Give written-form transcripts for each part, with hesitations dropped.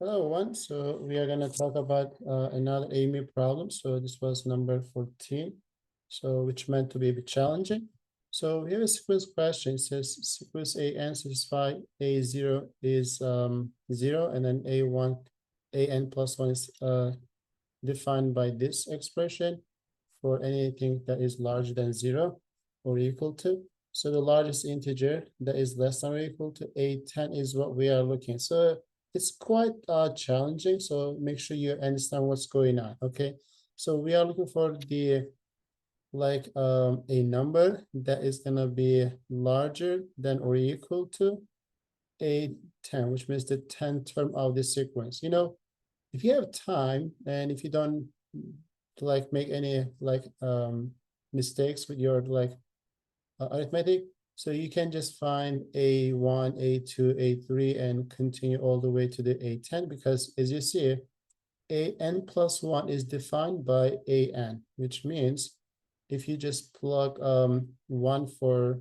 Hello, everyone. So we are going to talk about another AIME problem. So this was number 14, so which meant to be a bit challenging. So here is a sequence question. It says sequence AN satisfy A0 is 0, and then A1, AN plus 1 is defined by this expression for anything that is larger than 0 or equal to. So the largest integer that is less than or equal to A10 is what we are looking. So it's quite challenging. So make sure you understand what's going on. Okay. So we are looking for the a number that is gonna be larger than or equal to A10, which means the 10th term of the sequence. You know, if you have time and if you don't make any mistakes with your arithmetic, so you can just find A1, A2, A3 and continue all the way to the A10, because as you see, AN plus 1 is defined by AN, which means if you just plug 1 for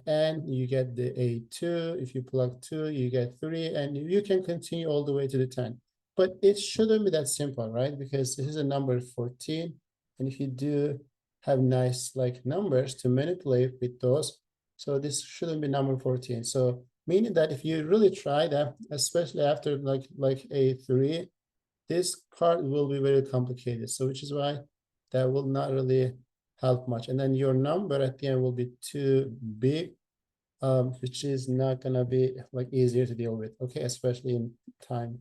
n, you get the A2. If you plug 2, you get 3, and you can continue all the way to the 10. But it shouldn't be that simple, right? Because this is a number 14, and if you do have nice numbers to manipulate with those, so this shouldn't be number 14. So meaning that if you really try that, especially after like A3, this part will be very complicated. So which is why that will not really help much. And then your number at the end will be too big, which is not gonna be easier to deal with, okay, especially in time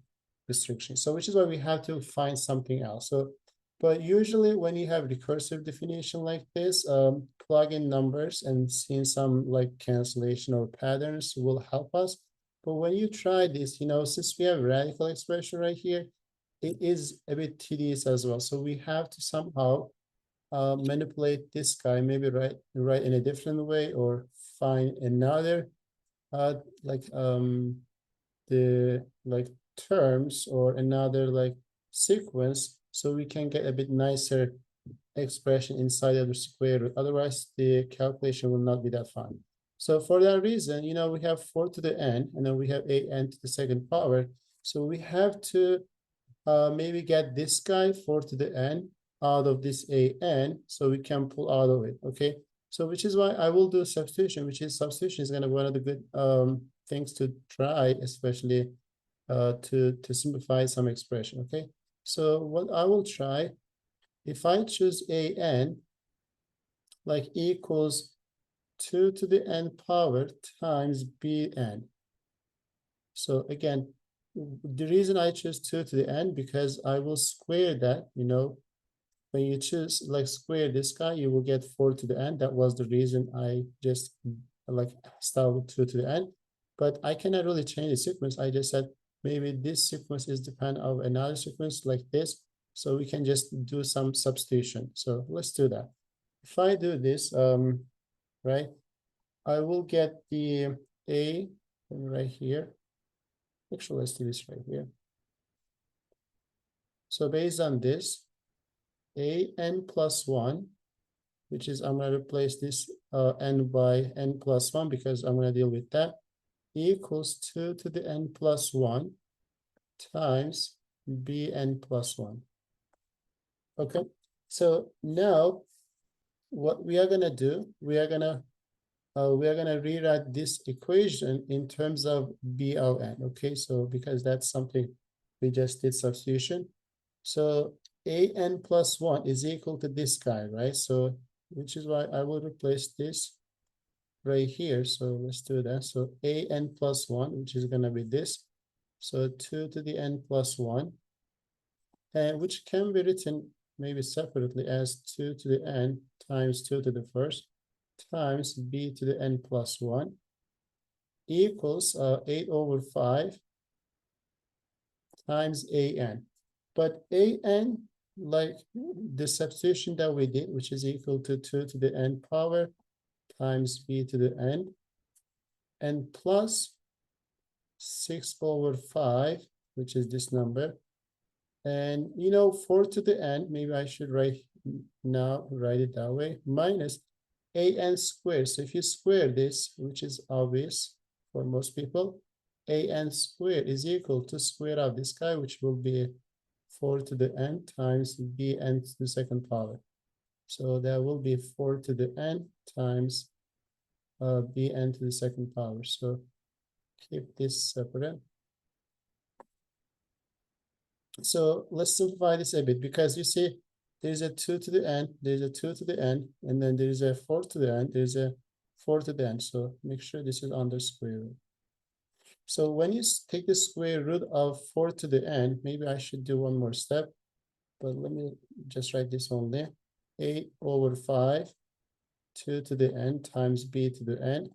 restriction. So which is why we have to find something else. So, but usually when you have recursive definition like this, plug in numbers and seeing some cancellation or patterns will help us. But when you try this, you know, since we have radical expression right here, it is a bit tedious as well. So we have to somehow manipulate this guy, maybe write in a different way or find another like the terms or another sequence, so we can get a bit nicer expression inside of the square root. Otherwise the calculation will not be that fun. So for that reason, you know, we have 4 to the n, and then we have an to the second power. So we have to maybe get this guy 4 to the n out of this an, so we can pull out of it, okay? So which is why I will do substitution, which is substitution is gonna be one of the good things to try, especially to simplify some expression, okay? So what I will try, if I choose an equals 2 to the n power times bn. So again, the reason I choose 2 to the n, because I will square that, you know, when you choose square this guy, you will get 4 to the n. That was the reason I just start with 2 to the n. But I cannot really change the sequence. I just said maybe this sequence is dependent of another sequence like this. So we can just do some substitution. So let's do that. If I do this, right, I will get the A right here. Actually, let's do this right here. So based on this, an plus 1, which is I'm going to replace this n by n plus 1 because I'm going to deal with that, equals 2 to the n plus 1 times bn plus 1. Okay, so now what we are going to do, we are going to rewrite this equation in terms of b of n. Okay, so because that's something we just did substitution. So an plus 1 is equal to this guy, right? So which is why I will replace this right here. So let's do that. So an plus 1, which is going to be this. So 2 to the n plus 1, and which can be written maybe separately as 2 to the n times 2 to the first times b to the n plus 1 equals 8 over 5 times an. But an, like the substitution that we did, which is equal to 2 to the n power times b to the n, and plus 6 over 5, which is this number. And, you know, 4 to the n, maybe I should write it that way, minus an squared. So if you square this, which is obvious for most people, an squared is equal to square of this guy, which will be 4 to the n times bn to the second power. So that will be 4 to the n times bn to the second power. So keep this separate. So let's simplify this a bit, because you see there's a 2 to the n, there's a 2 to the n, and then there's a 4 to the n, there's a 4 to the n. So make sure this is under square root. So when you take the square root of 4 to the n, maybe I should do one more step, but let me just write this only. 8 over 5, 2 to the n times b to the n,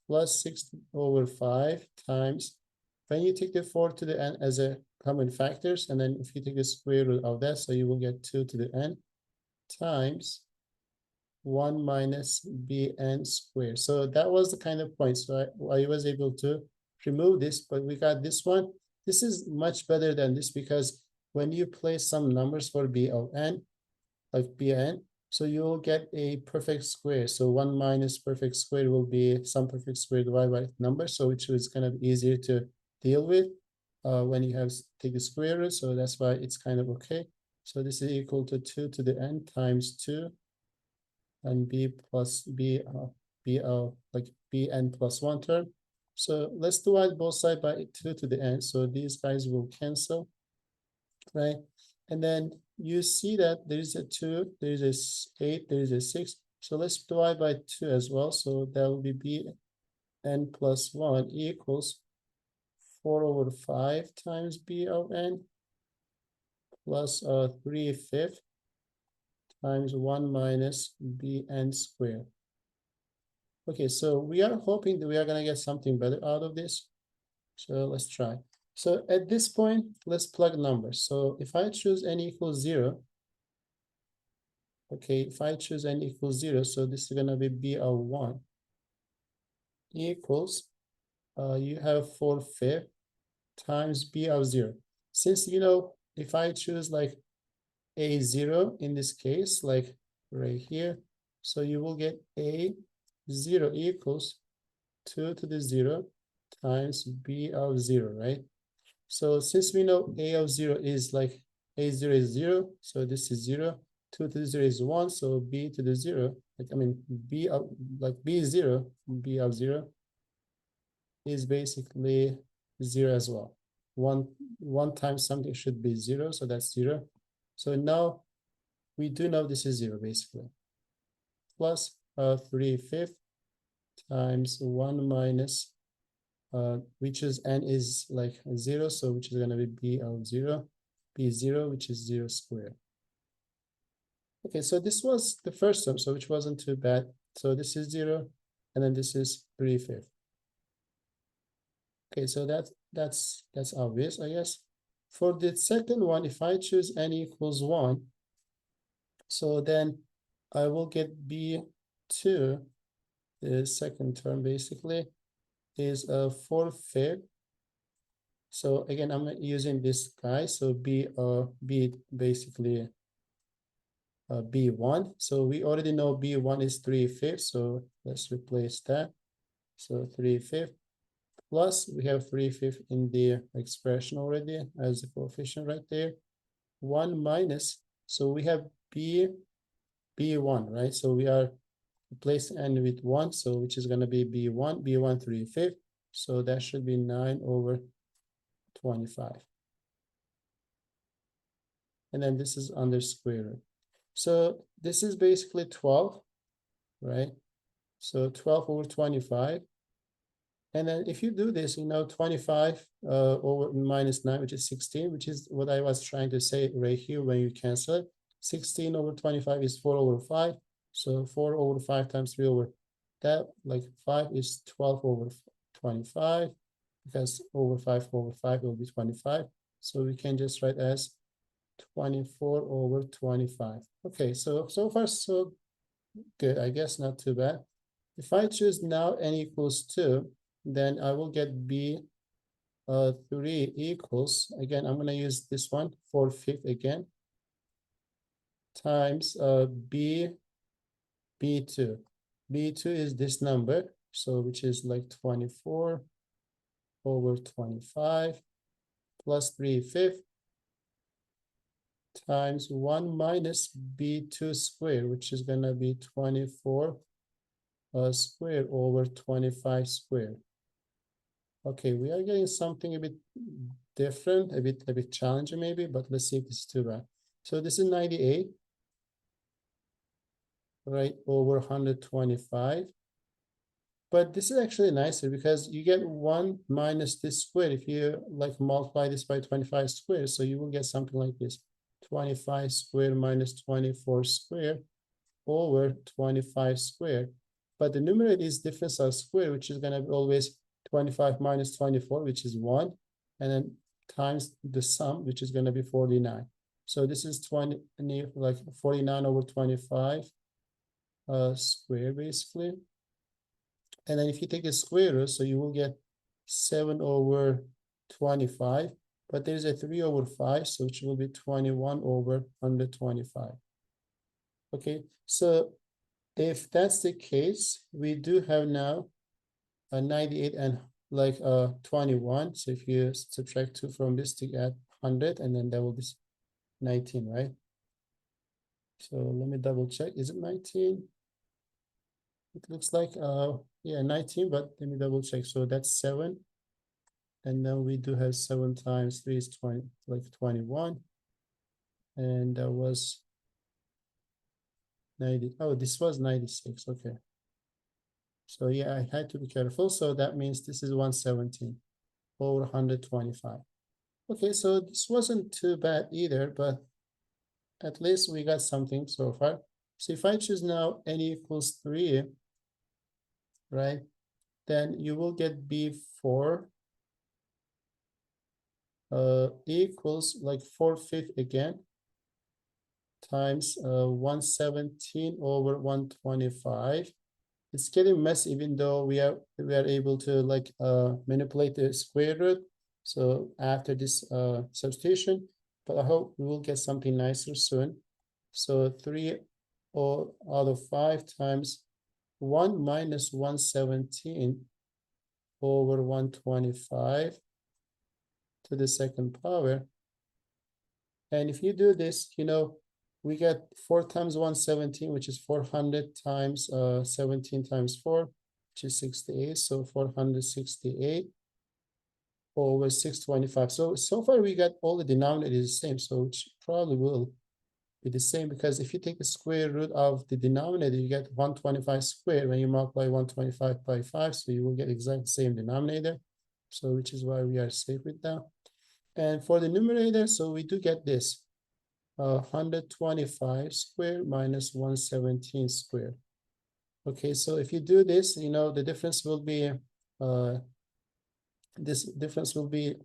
plus 6 over 5 times, when you take the 4 to the n as a common factors, and then if you take the square root of that, so you will get 2 to the n times 1 minus bn squared. So that was the kind of point. So I was able to remove this, but we got this one. This is much better than this, because when you place some numbers for b of n, like bn, so you will get a perfect square. So 1 minus perfect square will be some perfect square divided by number, so which is kind of easier to deal with when you have take the square root. So that's why it's kind of okay. So this is equal to 2 to the n times 2 and b plus b like bn plus 1 term. So let's divide both sides by 2 to the n. So these guys will cancel, right? And then you see that there is a 2, there is a 8, there is a 6. So let's divide by 2 as well. So that will be bn plus 1 equals 4 over 5 times b of n plus 3/5 times 1 minus bn squared. Okay, so we are hoping that we are going to get something better out of this. So let's try. So at this point, let's plug numbers. So if I choose n equals 0, okay, if I choose n equals 0, so this is going to be b of 1 equals, you have 4/5 times b of 0. Since, you know, if I choose like a0 in this case, like right here, so you will get a0 equals 2 to the 0 times b of 0, right? So since we know a of 0 is like a0 is 0, so this is 0, 2 to the 0 is 1, so b to the 0, like I mean b of like b0, b of 0 is basically 0 as well. One times something should be 0, so that's 0. So now we do know this is 0 basically. Plus 3/5 times 1 minus, which is n is like 0, so which is going to be b of 0, b0, which is 0 squared. Okay, so this was the first term, so which wasn't too bad. So this is 0, and then this is 3/5. Okay, so that's obvious, I guess. For the second one, if I choose n equals 1, so then I will get b2, the second term basically, is 4/5. So again, I'm using this guy. So b basically b1. So we already know b1 is 3/5. So let's replace that. So 3/5 plus we have 3/5 in the expression already as the coefficient right there. 1 minus. So we have b1, right? So we are replacing n with 1. So which is going to be b1 3/5. So that should be 9 over 25. And then this is under square root. So this is basically 12, right? So 12 over 25. And then if you do this, you know, 25 over minus 9, which is 16, which is what I was trying to say right here when you cancel it. 16 over 25 is 4 over 5. So 4 over 5 times 3 over that, like 5 is 12 over 25, because over 5 over 5 will be 25. So we can just write as 24 over 25. Okay, so far so good, I guess, not too bad. If I choose now n equals 2, then I will get b 3 equals, again, I'm going to use this one, 4/5 again, times b2. b2 is this number, so which is like 24 over 25 plus 3/5 times 1 minus b2 squared, which is going to be 24 squared over 25 squared. Okay, we are getting something a bit different, a bit challenging maybe, but let's see if this is too bad. So this is 98, right, over 125. But this is actually nicer because you get 1 minus this squared if you like multiply this by 25 squared. So you will get something like this. 25 squared minus 24 squared over 25 squared. But the numerator is difference of square, which is going to be always 25 minus 24, which is 1. And then times the sum, which is going to be 49. So this is 49 over 25 square, basically. And then if you take a square root, so you will get 7 over 25. But there's a 3 over 5, so which will be 21 over 125. Okay, so if that's the case, we do have now a 98 and 21. So if you subtract 2 from this to get 100, and then that will be 19, right? So let me double check. Is it 19? It looks like, yeah, 19, but let me double check. So that's 7. And then we do have 7 times 3 is 20, 21. And that was 90. Oh, this was 96. Okay. So yeah, I had to be careful. So that means this is 117 over 125. Okay, so this wasn't too bad either, but at least we got something so far. So if I choose now n equals 3, right, then you will get B4 equals 4/5 again times 117 over 125. It's getting messy even though we are able to manipulate the square root. So after this substitution, but I hope we will get something nicer soon. So 3 out of 5 times 1 minus 117 over 125 to the second power. And if you do this, we get 4 times 117, which is 400 times 17 times 4, which is 68. So 468 over 625. So far we got all the denominators the same. So which probably will be the same because if you take the square root of the denominator, you get 125 squared when you multiply 125 by 5. So you will get exactly the same denominator. So which is why we are safe with that. And for the numerator, so we do get this 125 squared minus 117 squared. Okay, so if you do this, the difference will be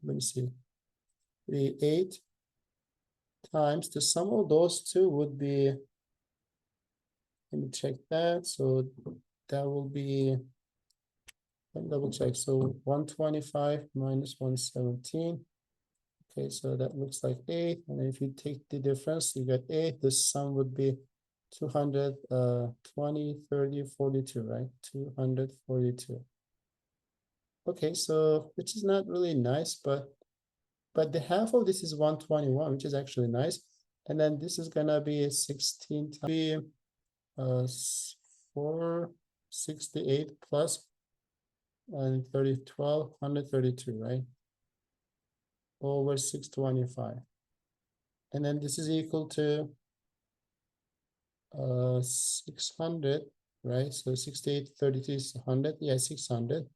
let me see, the 8 times the sum of those two would be, let me check that. So that will be, let me double check. So 125 minus 117. Okay, so that looks like 8. And if you take the difference, you get 8. The sum would be 220, 30, 42, right? 242. Okay, so which is not really nice, but the half of this is 121, which is actually nice. And then this is gonna be 16 times 468 plus and 132, right? Over 625. And then this is equal to 600, right? So 68, 32 is 100. Yeah, 600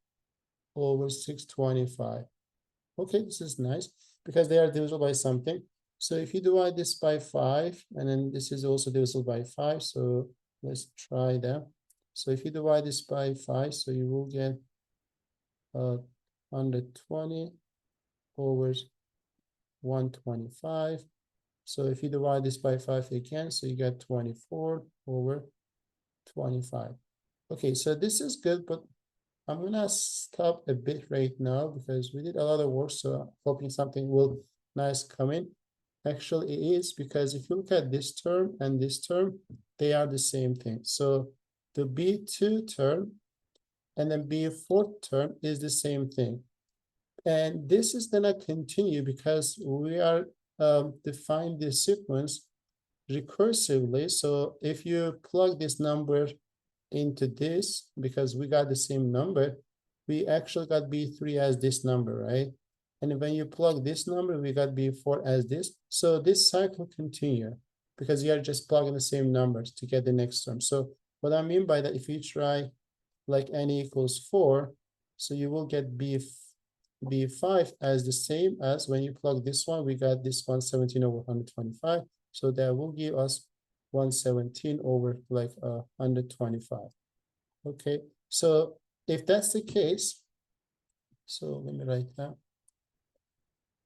over 625. Okay, this is nice because they are divisible by something. So if you divide this by 5, and then this is also divisible by 5. So let's try that. So if you divide this by 5, so you will get 120 over 125. So if you divide this by 5 again, so you get 24 over 25. Okay, so this is good, but I'm gonna stop a bit right now because we did a lot of work, so hoping something will nice come in. Actually, it is because if you look at this term and this term, they are the same thing. So the B2 term and then B4 term is the same thing. And this is gonna continue because we are define the sequence recursively. So if you plug this number into this, because we got the same number, we actually got B3 as this number, right? And when you plug this number, we got B4 as this. So this cycle continue because you are just plugging the same numbers to get the next term. So what I mean by that, if you try like n equals 4, so you will get B5 as the same as when you plug this one, we got this 117 over 125. So that will give us 117 over like 125. Okay, so if that's the case, so let me write that.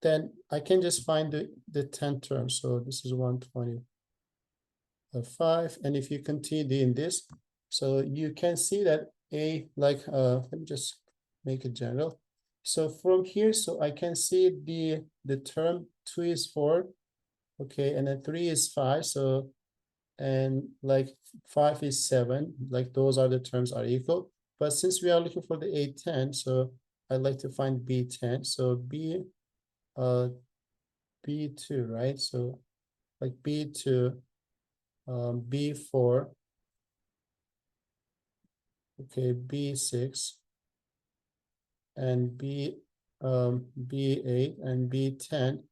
Then I can just find the 10th term. So this is 125. And if you continue in this, so you can see that let me just make it general. So from here, so I can see the term 2 is 4, okay, and then 3 is 5. So and like 5 is 7, like those are the terms are equal. But since we are looking for the A10, so I'd like to find B10. So B2, right? So like B2, B4, okay, B6, and B8 and B10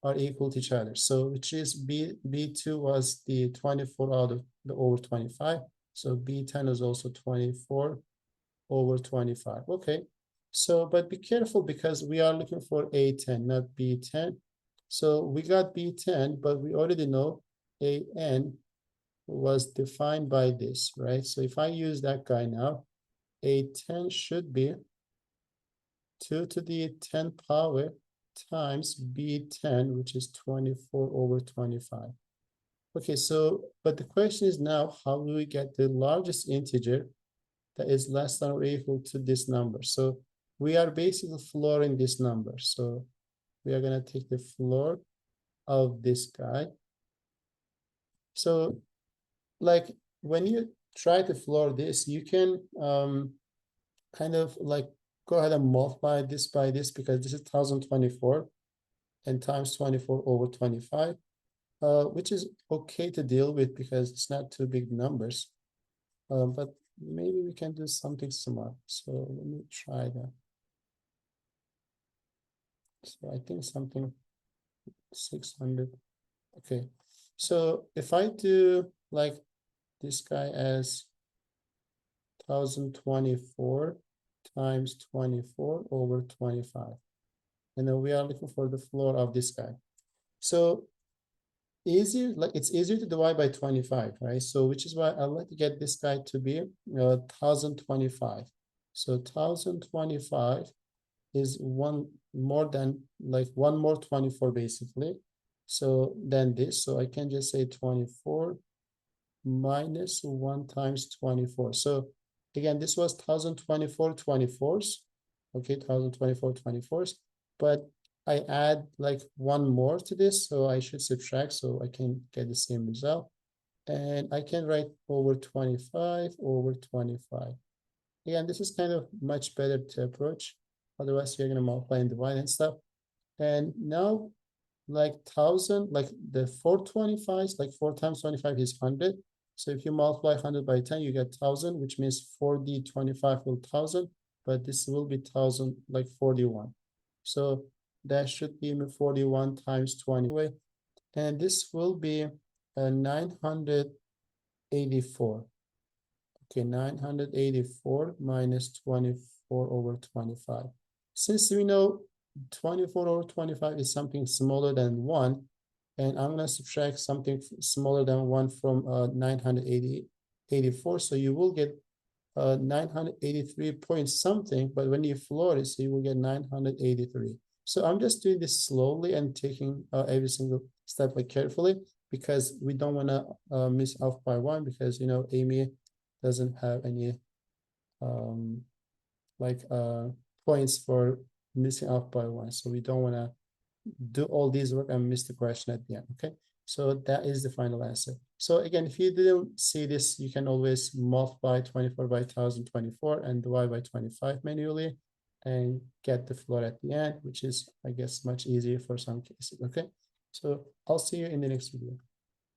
are equal to each other. So which is B2 was the 24 out of the over 25. So B10 is also 24 over 25. Okay. So, but be careful because we are looking for A10, not B10. So we got B10, but we already know AN was defined by this, right? So if I use that guy now, A10 should be 2 to the 10th power times B10, which is 24 over 25. Okay, so, but the question is now, how do we get the largest integer that is less than or equal to this number? So we are basically flooring this number. So we are gonna take the floor of this guy. So like when you try to floor this, you can kind of like go ahead and multiply this by this because this is 1024 and times 24 over 25, which is okay to deal with because it's not too big numbers. But maybe we can do something smart. So let me try that. So I think something 600. Okay. So if I do like this guy as 1024 times 24 over 25. And then we are looking for the floor of this guy. So easier, like it's easier to divide by 25, right? So which is why I like to get this guy to be 1025. So 1025 is one more than like one more 24 basically. So then this, so I can just say 24 minus 1 times 24. So again, this was 1024 24s. Okay, 1024 24s. But I add like one more to this, so I should subtract so I can get the same result. And I can write over 25 over 25. Again, this is kind of much better to approach. Otherwise, you're gonna multiply and divide and stuff. And now, like 1000, like the 425s, like 4 times 25 is 100. So if you multiply 100 by 10, you get 1000, which means 4D25 will 1000, but this will be 1000, like 41. So that should be 41 times 20. And this will be 984. Okay, 984 minus 24 over 25. Since we know 24 over 25 is something smaller than 1, and I'm going to subtract something smaller than 1 from 984, so you will get 983 point something, but when you floor it, so you will get 983. So I'm just doing this slowly and taking every single step like carefully because we don't want to miss off by 1 because, you know, AIME doesn't have any points for missing off by 1. So we don't want to do all these work and miss the question at the end. Okay, so that is the final answer. So again, if you didn't see this, you can always multiply 24 by 1024 and divide by 25 manually. and get the floor at the end, which is, I guess, much easier for some cases. Okay, so I'll see you in the next video.